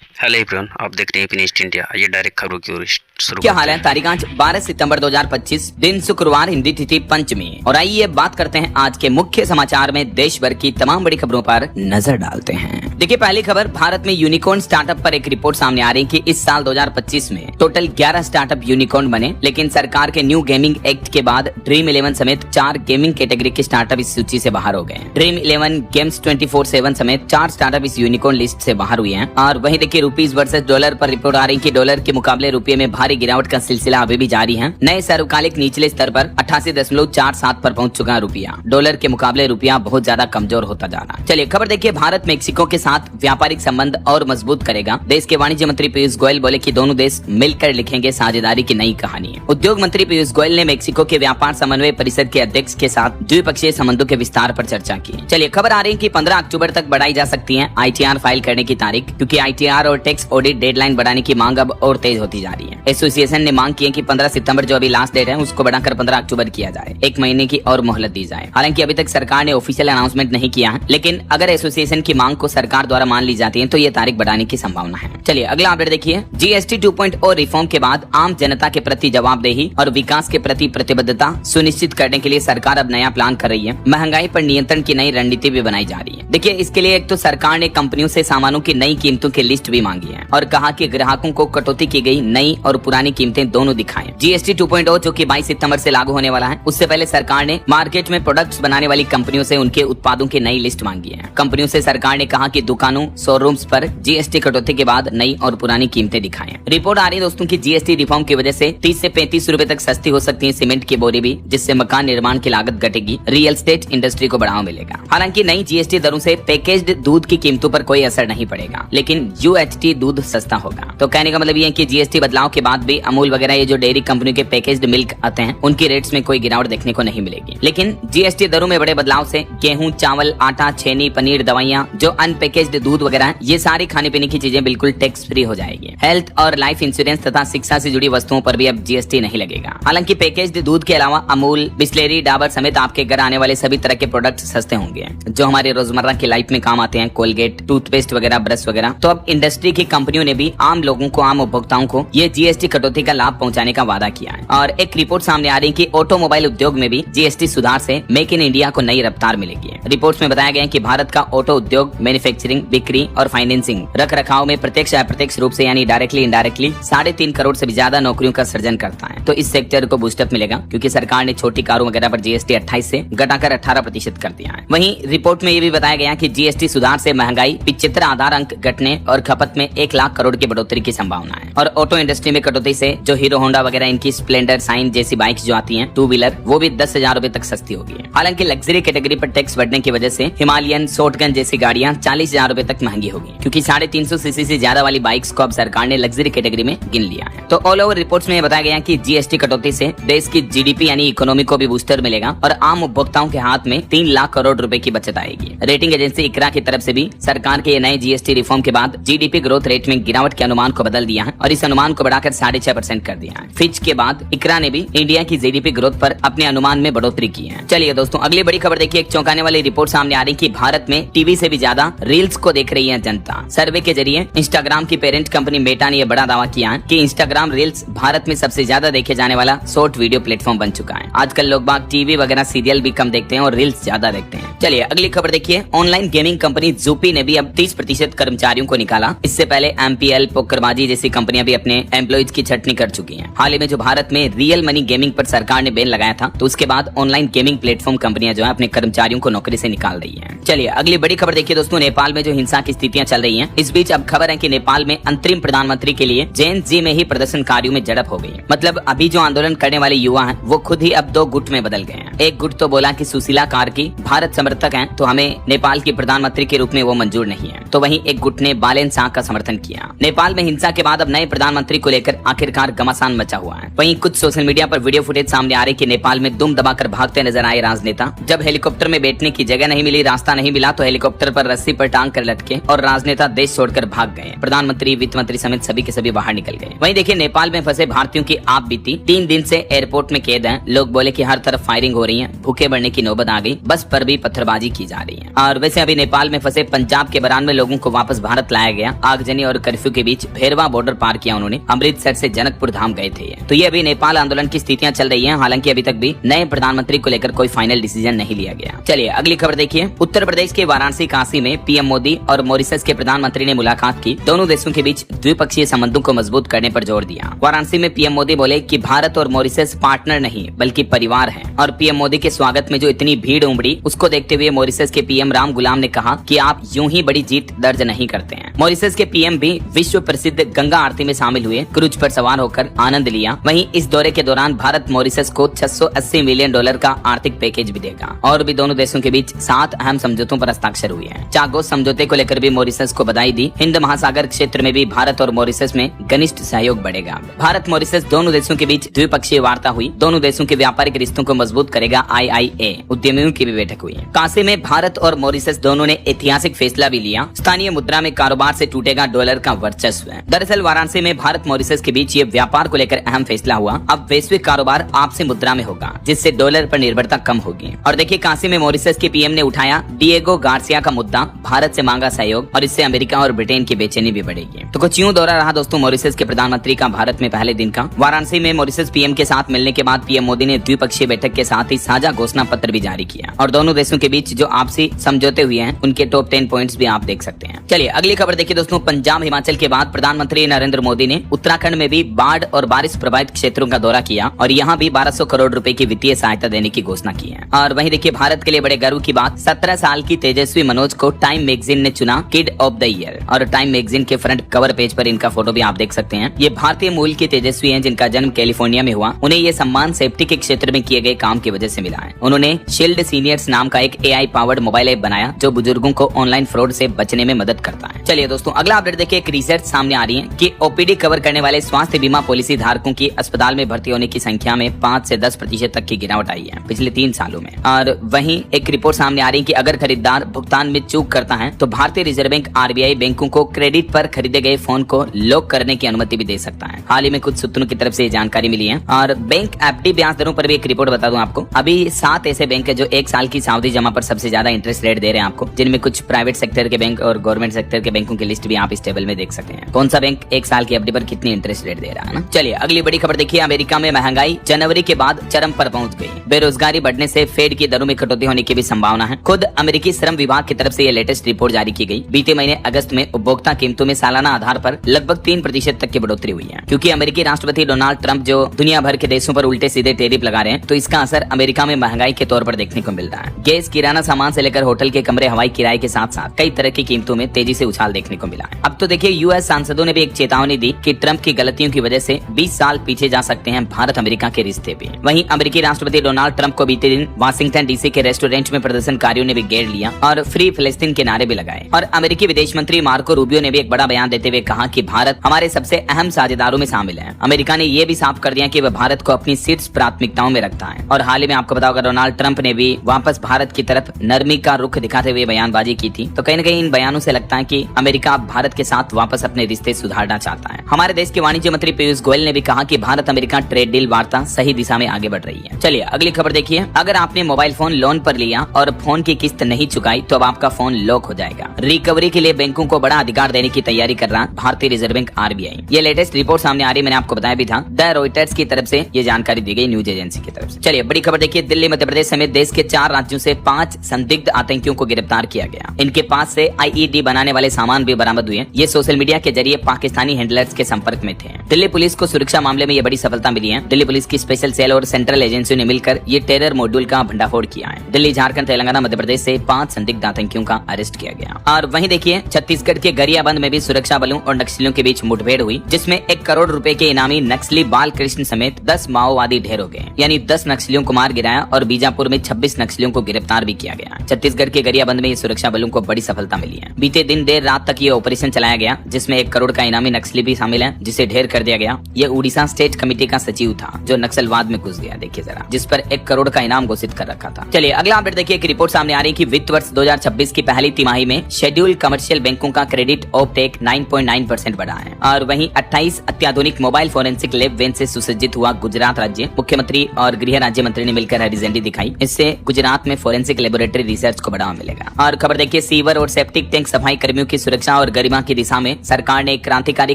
Hello everyone, आप देख रहे हैं फिनिश्ड इंडिया। ये डायरेक्ट खबरों की ओर शुरू क्या करते हाल है। हैं। तारीख आज 12 सितंबर 2025 दिन शुक्रवार, हिंदी तिथि पंचमी। और आइए बात करते हैं आज के मुख्य समाचार में देश भर की तमाम बड़ी खबरों पर नजर डालते हैं। देखिए, पहली खबर, भारत में यूनिकॉर्न स्टार्टअप पर एक रिपोर्ट सामने आ रही है कि इस साल 2025 में टोटल 11 स्टार्टअप यूनिकॉर्न बने, लेकिन सरकार के न्यू गेमिंग एक्ट के बाद ड्रीम 11 समेत 4 गेमिंग कैटेगरी के स्टार्टअप इस सूची से बाहर हो गए। ड्रीम 11 गेम्स 24/7 समेत 4 स्टार्टअप इस यूनिकॉर्न लिस्ट से बाहर हुए हैं। और वहीं देखिए, रुपीज वर्सेस डॉलर पर रिपोर्ट आ रही है कि डॉलर के मुकाबले रुपये में भारी गिरावट का सिलसिला अभी भी जारी है। नए सर्वकालिक निचले स्तर पर 88.47 पर पहुंच चुका है रुपया। डॉलर के मुकाबले रुपया बहुत ज्यादा कमजोर होता जा रहा है। चलिए खबर देखिए, भारत मेक्सिको के साथ व्यापारिक संबंध और मजबूत करेगा। देश के वाणिज्य मंत्री पीयूष गोयल बोले कि दोनों देश मिलकर लिखेंगे साझेदारी की नई कहानी है। उद्योग मंत्री पीयूष गोयल ने मेक्सिको के व्यापार समन्वय परिषद के अध्यक्ष के साथ द्विपक्षीय संबंधों के विस्तार पर चर्चा की। चलिए खबर आ रही है कि 15 अक्टूबर तक बढ़ाई जा सकती है ITR फाइल करने की तारीख, क्योंकि ITR और टैक्स ऑडिट डेडलाइन बढ़ाने की मांग अब और तेज होती जा रही है। एसोसिएशन ने मांग की है कि 15 सितंबर जो अभी लास्ट डेट है उसको बढ़ाकर 15 अक्टूबर किया जाए, 1 महीने की और मोहलत दी जाए। हालांकि अभी तक सरकार ने ऑफिशियल अनाउंसमेंट नहीं किया है, लेकिन अगर एसोसिएशन की मांग को सरकार द्वारा मान ली जाती है तो ये तारीख बढ़ाने की संभावना है। चलिए अगला अपडेट देखिए, GST 2.0 रिफॉर्म के बाद आम जनता के प्रति जवाबदेही और विकास के प्रति प्रतिबद्धता सुनिश्चित करने के लिए सरकार अब नया प्लान कर रही है। महंगाई पर नियंत्रण की नई रणनीति भी बनाई जा रही है। देखिए, इसके लिए एक तो सरकार ने कंपनियों से सामानों की नई कीमतों की लिस्ट भी मांगी है और कहा कि ग्राहकों को कटौती की गई नई और पुरानी कीमतें दोनों दिखाएं। GST 2.0 जो कि 22 सितंबर से लागू होने वाला है, उससे पहले सरकार ने मार्केट में प्रोडक्ट्स बनाने वाली कंपनियों से उनके उत्पादों की नई लिस्ट मांगी है। कंपनियों से सरकार ने कहा कि दुकानों, शोरूम्स पर GST कटौती के बाद नई और पुरानी कीमतें दिखाएं। रिपोर्ट आ रही है दोस्तों की GST रिफॉर्म की वजह से 30 से 35 रुपए तक सस्ती हो सकती है सीमेंट की बोरी भी, जिससे मकान निर्माण की लागत घटेगी, रियल एस्टेट इंडस्ट्री को बढ़ावा मिलेगा। हालांकि नई GST दरों से पैकेज्ड दूध की कीमतों पर कोई असर नहीं पड़ेगा, लेकिन UHT दूध सस्ता होगा। तो कहने का मतलब ये है कि GST बदलाव के बाद भी अमूल वगैरह ये जो डेयरी कंपनियों के पैकेज्ड मिल्क आते हैं उनकी रेट्स में कोई गिरावट देखने को नहीं मिलेगी। लेकिन GST दरों में बड़े बदलाव से गेहूं, चावल, आटा, छेनी, पनीर, दवाइयां, जो अनपैकेज्ड दूध वगैरह है, ये सारी खाने पीने की चीजें बिल्कुल टैक्स फ्री हो जाएगी। हेल्थ और लाइफ इंश्योरेंस तथा शिक्षा से जुड़ी वस्तुओं पर भी अब GST नहीं लगेगा। हालांकि पैकेज्ड दूध के अलावा अमूल, बिस्लेरी, डाबर समेत आपके घर आने वाले सभी तरह के प्रोडक्ट सस्ते होंगे जो हमारे रोजमर्रा की लाइफ में काम आते हैं, कोलगेट, टूथपेस्ट वगैरह, ब्रश वगैरह। तो अब इंडस्ट्री की कंपनियों ने भी आम लोगों को, आम उपभोक्ताओं को ये GST कटौती का लाभ पहुंचाने का वादा किया है। और एक रिपोर्ट सामने आ रही है कि ऑटोमोबाइल उद्योग में भी GST सुधार से मेक इन इंडिया को नई रफ्तार मिलेगी। रिपोर्ट्स में बताया गया है कि भारत का ऑटो उद्योग मैन्युफैक्चरिंग, बिक्री और फाइनेंसिंग, रख रखाव में प्रत्यक्ष अप्रत्यक्ष रूप से यानी डायरेक्टली इनडायरेक्टली 3.5 करोड़ से भी ज्यादा नौकरियों का सृजन करता है। तो इस सेक्टर को बूस्टअप मिलेगा, क्योंकि सरकार ने छोटी कारों वगैरह पर GST 28 से घटाकर 18% कर दिया है। वहीं रिपोर्ट में ये भी बताया गया कि GST सुधार से महंगाई 75 आधार अंक घटने और खपत में 1 लाख करोड़ की बढ़ोतरी की संभावना है। और ऑटो इंडस्ट्री में कटौती से जो हीरो होंडा वगैरह इनकी स्प्लेंडर, साइन जैसी बाइक्स जो आती हैं, 2 व्हीलर, वो भी 10,000 रुपए तक सस्ती होगी। हालांकि लग्जरी कैटेगरी पर टैक्स बढ़ने की वजह से हिमालयन, शॉटगन जैसी गाड़ियां 40,000 रुपए तक महंगी होगी, क्योंकि 350 सीसी से ज्यादा वाली बाइक्स को अब सरकार ने लग्जरी कैटेगरी में गिन लिया है। तो ऑल ओवर रिपोर्ट्स में बताया गया कि GST कटौती से देश की GDP यानी इकोनॉमी को भी बूस्टर मिलेगा और आम उपभोक्ताओं के हाथ में 3 लाख करोड़ रुपए की बचत आएगी। रेटिंग एजेंसी इक्रा की तरफ से भी सरकार के नए GST रिफॉर्म के बाद GDP ग्रोथ रेट में गिरावट के अनुमान को बदल दिया है और इस अनुमान को बढ़ाकर 6.5% कर दिया है। फिच के बाद इक्रा ने भी इंडिया की GDP ग्रोथ पर अपने अनुमान में बढ़ोतरी की है। चलिए दोस्तों अगली बड़ी खबर देखिए, एक चौंकाने वाली रिपोर्ट सामने आ रही कि भारत में टीवी से भी ज्यादा रील्स को देख रही है जनता। सर्वे के जरिए इंस्टाग्राम की पेरेंट कंपनी मेटा ने यह बड़ा दावा किया है कि इंस्टाग्राम रील्स भारत में सबसे ज्यादा देखे जाने वाला शॉर्ट वीडियो प्लेटफॉर्म बन चुका है। आजकल लोग बाग टीवी वगैरह सीरियल भी कम देखते हैं और रील्स ज्यादा देखते हैं। चलिए अगली खबर देखिए, ऑनलाइन गेमिंग कंपनी जूपी ने भी अब 30% कर्मचारियों को निकाला। इससे पहले MPL, पोकरबाजी जैसी कंपनियां भी अपने एम्प्लॉइज की छटनी कर चुकी हैं। हाल ही में जो भारत में रियल मनी गेमिंग पर सरकार ने बैन लगाया था, तो उसके बाद ऑनलाइन गेमिंग प्लेटफॉर्म कंपनियां जो है अपने कर्मचारियों को नौकरी से निकाल रही हैं। चलिए अगली बड़ी खबर देखिए दोस्तों, नेपाल में जो हिंसा की स्थितियां चल रही हैं, इस बीच अब खबर है कि नेपाल में अंतरिम प्रधानमंत्री के लिए JNG में ही प्रदर्शनकारियों में झड़प हो गई। मतलब अभी जो आंदोलन करने वाले युवा हैं, वो खुद ही अब 2 गुट में बदल गए हैं। एक गुट तो बोला कि सुशीला कार्की भारत समर्थक हैं, तो हमें नेपाल की प्रधानमंत्री के रूप में वो मंजूर नहीं है। तो वहीं एक गुट ने बालेन शाह का समर्थन किया। नेपाल में हिंसा के बाद अब नए प्रधानमंत्री को लेकर आखिरकार घमासान मचा हुआ है। वहीं कुछ सोशल मीडिया पर वीडियो फुटेज सामने आ रही कि नेपाल में दुम दबाकर भागते नजर आए राजनेता। जब हेलीकॉप्टर में बैठने की जगह नहीं मिली, रास्ता नहीं मिला, तो हेलीकॉप्टर पर रस्सी पर टांग कर लटके और राजनेता देश छोड़कर भाग गए। प्रधानमंत्री, वित्त मंत्री समेत सभी के सभी बाहर निकल गए। वहीं देखिए, नेपाल में फंसे भारतीयों की आप बीती। 3 दिन से एयरपोर्ट में कैद हैं। लोग बोले कि हर तरफ फायरिंग हो रही है, भूखे बढ़ने की नौबत आ गई, बस पर भी पत्थरबाजी की जा रही है। और वैसे अभी नेपाल में फंसे पंजाब के 92 लोगों को वापस भारत लाया गया आगजनी और कर्फ्यू के बीच भेरवा बॉर्डर पार किया उन्होंने। अमृतसर से जनकपुर धाम गए थे। तो ये अभी नेपाल आंदोलन की स्थितियां चल रही हैं। हालांकि अभी तक भी नए प्रधानमंत्री को लेकर कोई फाइनल डिसीजन नहीं लिया गया। चलिए अगली खबर देखिए। उत्तर प्रदेश के वाराणसी काशी में पीएम मोदी और मॉरिशस के प्रधानमंत्री ने मुलाकात की। दोनों देशों के बीच द्विपक्षीय संबंधों को मजबूत करने पर जोर दिया। वाराणसी में पीएम मोदी बोले कि भारत और मॉरिशस पार्टनर नहीं बल्कि परिवार है। और पीएम मोदी के स्वागत में जो इतनी भीड़ उमड़ी उसको देखते हुए मॉरिशस के पीएम राम गुलाम ने कहा कि आप यूं ही बड़ी जीत दर्ज नहीं करते हैं। मॉरिशस के पीएम भी विश्व प्रसिद्ध गंगा आरती में शामिल हुए, क्रूज पर सवार होकर आनंद लिया। वहीं इस दौरे के दौरान भारत मॉरिशस को $680 मिलियन का आर्थिक पैकेज भी देगा। और भी दोनों देशों के बीच 7 अहम समझौतों पर हस्ताक्षर हुए हैं। चागोस समझौते को लेकर भी मॉरिशस को बधाई दी। हिंद महासागर क्षेत्र में भी भारत और मॉरिशस में घनिष्ठ सहयोग बढ़ेगा। भारत मॉरिशस दोनों देशों के बीच द्विपक्षीय वार्ता हुई। दोनों देशों के व्यापारिक रिश्तों को मजबूत करेगा। IIA उद्यमियों की भी बैठक हुई। काशी में भारत और मॉरिशस दोनों ने ऐतिहासिक फैसला भी लिया। स्थानीय मुद्रा में कारोबार से टूटेगा डॉलर का वर्चस्व। दरअसल वाराणसी में भारत मॉरिशस के बीच ये व्यापार को लेकर अहम फैसला हुआ। अब वैश्विक कारोबार आपसी मुद्रा में होगा, जिससे डॉलर पर निर्भरता कम होगी। और देखिए काशी में मॉरिशस के पीएम ने उठाया डिएगो गार्सिया का मुद्दा, भारत से मांगा सहयोग और इससे अमेरिका और ब्रिटेन की बेचैनी भी बढ़ेगी। तो कुछ यूं दौरा रहा दोस्तों मॉरिशस के प्रधानमंत्री का भारत में पहले दिन का। वाराणसी में मॉरिशस पीएम के साथ मिलने के बाद पीएम मोदी ने द्विपक्षीय बैठक के साथ ही साझा घोषणा पत्र भी जारी किया। और दोनों देशों के बीच जो आपसी समझौते हुए हैं उनके टॉप 10 पॉइंट्स भी आप देख सकते हैं। चलिए अगली खबर देखिए दोस्तों। पंजाब हिमाचल के बाद प्रधानमंत्री नरेंद्र मोदी ने उत्तराखंड में भी बाढ़ और बारिश प्रभावित क्षेत्रों का दौरा किया और यहाँ भी 1200 करोड़ रुपए की वित्तीय सहायता देने की घोषणा की है। और वहीं देखिए भारत के लिए बड़े गर्व की बात, 17 साल की तेजस्वी मनोज को टाइम मैगजीन ने चुना किड ऑफ द ईयर। और टाइम मैगजीन के फ्रंट कवर पेज पर इनका फोटो भी आप देख सकते हैं। ये भारतीय मूल की तेजस्वी हैं जिनका जन्म कैलिफोर्निया में हुआ। उन्हें ये सम्मान सेफ्टी के क्षेत्र में किए गए काम की वजह से मिला है। उन्होंने शील्ड सीनियर्स नाम का एक AI पावर्ड मोबाइल ऐप बनाया जो बुजुर्गों को ऑनलाइन फ्रॉड से बचने में मदद करता है। चलिए दोस्तों अगला अपडेट देखिए। एक रिसर्च सामने आ रही है कि OPD कवर करने वाले स्वास्थ्य बीमा पॉलिसी धारकों की अस्पताल में भर्ती होने की संख्या में 5 से 10% तक की गिरावट आई है पिछले 3 सालों में। और वहीं एक रिपोर्ट सामने आ रही है कि अगर खरीदार भुगतान में चूक करता है तो भारतीय रिजर्व बैंक RBI बैंकों को क्रेडिट पर खरीदे गए फोन को लॉक करने की अनुमति भी दे सकता है। हाल ही में कुछ सूत्रों की तरफ से जानकारी मिली है। और बैंक FD ब्याज दरों पर भी एक रिपोर्ट बता दूं आपको। अभी 7 ऐसे बैंक है जो 1 साल की सावधि जमा पर सबसे ज्यादा इंटरेस्ट रेट दे रहे हैं आपको, जिनमें कुछ प्राइवेट सेक्टर के बैंक और गवर्नमेंट सेक्टर के बैंकों की लिस्ट भी आप इस टेबल में देख सकते हैं। कौन सा बैंक 1 साल की FD पर कितनी इंटरेस्ट रेट दे रहा है ना। चलिए अगली बड़ी खबर देखिए। अमेरिका में महंगाई जनवरी के बाद चरम पर पहुंच गई। बेरोजगारी बढ़ने से फेड की दरों में कटौती होने की भी संभावना है। खुद अमेरिकी श्रम विभाग की तरफ से ये लेटेस्ट रिपोर्ट जारी की गई। बीते महीने अगस्त में उपभोक्ता कीमतों में सालाना आधार पर लगभग 3% तक की बढ़ोतरी हुई है। क्योंकि अमेरिकी राष्ट्रपति डोनाल्ड ट्रंप जो दुनिया भर के देशों पर उल्टे सीधे टैरिफ लगा रहे हैं, तो इसका असर अमेरिका में महंगाई के तौर पर देखने को मिल रहा है। गैस, किराना सामान से लेकर होटल के कमरे, हवाई किराए के साथ साथ कई तरह की कीमतों में तेजी से उछाल देखने को मिला है। अब तो देखिए US सांसदों ने भी एक चेतावनी दी कि ट्रंप की गलतियों की वजह से 20 साल पीछे जा सकते हैं भारत अमेरिका के रिश्ते भी। वहीं अमेरिकी राष्ट्रपति डोनाल्ड ट्रंप को बीते दिन वाशिंगटन DC के रेस्टोरेंट में प्रदर्शनकारियों ने भी घेर लिया और फ्री फिलिस्तीन के नारे भी लगाए। और अमेरिकी विदेश मंत्री मार्को रूबियो ने भी एक बड़ा बयान देते हुए कहा कि भारत हमारे सबसे अहम साझेदारों में शामिल है। अमेरिका ने यह भी साफ कर दिया कि वह भारत को अपनी शीर्ष प्राथमिकताओं में रखता है। और हाल ही में आपको बताओगे डोनाल्ड ट्रंप ने भी वापस भारत की तरफ नरमी का रुख दिखाते हुए बयानबाजी की थी। तो कहीं न कहीं इन बयानों से लगता है कि अमेरिका भारत के साथ वापस अपने रिश्ते सुधारना चाहता है। हमारे देश के वाणिज्य मंत्री पीयूष गोयल ने भी कहा कि भारत अमेरिका ट्रेड डील वार्ता सही दिशा में आगे बढ़ रही है। चलिए अगली खबर देखिए। अगर आपने मोबाइल फोन लोन पर लिया और फोन की किस्त नहीं चुकाई तो अब आपका फोन लॉक हो जाएगा। रिकवरी के लिए बैंकों को बड़ा अधिकार देने की तैयारी कर रहा भारतीय रिजर्व बैंक RBI। ये लेटेस्ट रिपोर्ट सामने आ रही है, मैंने आपको बताया भी था। द रॉयटर्स की तरफ से ये जानकारी दी गई, न्यूज एजेंसी की तरफ से। चलिए बड़ी खबर देखिए। दिल्ली, मध्य प्रदेश समेत देश के 4 राज्यों से 5 संदिग्ध आतंकियों को गिरफ्तार किया गया। इनके पास से IED बनाने वाले सामान भी बरामद हुए। ये सोशल मीडिया के जरिए पाकिस्तानी हैंडलर्स के संपर्क में थे। दिल्ली पुलिस को सुरक्षा मामले में ये बड़ी सफलता मिली है। दिल्ली पुलिस की स्पेशल सेल और सेंट्रल एजेंसियों ने मिलकर ये टेरर मॉड्यूल का भंडाफोड़ किया है। दिल्ली, झारखंड, तेलंगाना, मध्य प्रदेश से 5 संदिग्ध आतंकियों का अरेस्ट किया गया। और वहीं देखिए छत्तीसगढ़ के गरियाबंद में भी सुरक्षा बलों और नक्सलियों के बीच मुठभेड़ हुई, जिसमें 1 करोड़ रुपए के इनामी नक्सली बाल कृष्ण समेत 10 माओवादी ढेर हो गए। यानी 10 नक्सलियों को मार गिराया और बीजापुर में 26 नक्सलियों को गिरफ्तार भी किया गया। छत्तीसगढ़ के गरियाबंद में ये सुरक्षा बलों को बड़ी सफलता मिली है। बीते दिन देर रात तक ये ऑपरेशन चलाया गया, जिसमें 1 करोड़ का इनामी नक्सली भी शामिल है, जिसे ढेर कर दिया गया। ये उड़ीसा स्टेट कमेटी का सचिव था जो नक्सलवाद में घुस गया, देखिए जरा, जिस पर 1 करोड़ का इनाम घोषित कर रखा था। चलिए अगला अपडेट देखिए। एक रिपोर्ट सामने आ रही है कि वित्त वर्ष 2026 की पहली तिमाही में शेड्यूल कमर्शियल बैंकों का क्रेडिट ऑपटेक 9.9% बढ़ा है। और वहीं 28 अत्याधुनिक मोबाइल फोरेंसिक लैब वैन से सुसज्जित हुआ गुजरात राज्य। मुख्यमंत्री और गृह राज्य मंत्री ने मिलकर हरी झंडी दिखाई। इससे गुजरात में फोरेंसिक लेबोरेटरी रिसर्च को बढ़ावा मिलेगा। और खबर देखिए, सीवर और सेप्टिक टैंक सफाई कर्मियों की सुरक्षा और गरिमा की दिशा में सरकार ने एक क्रांतिकारी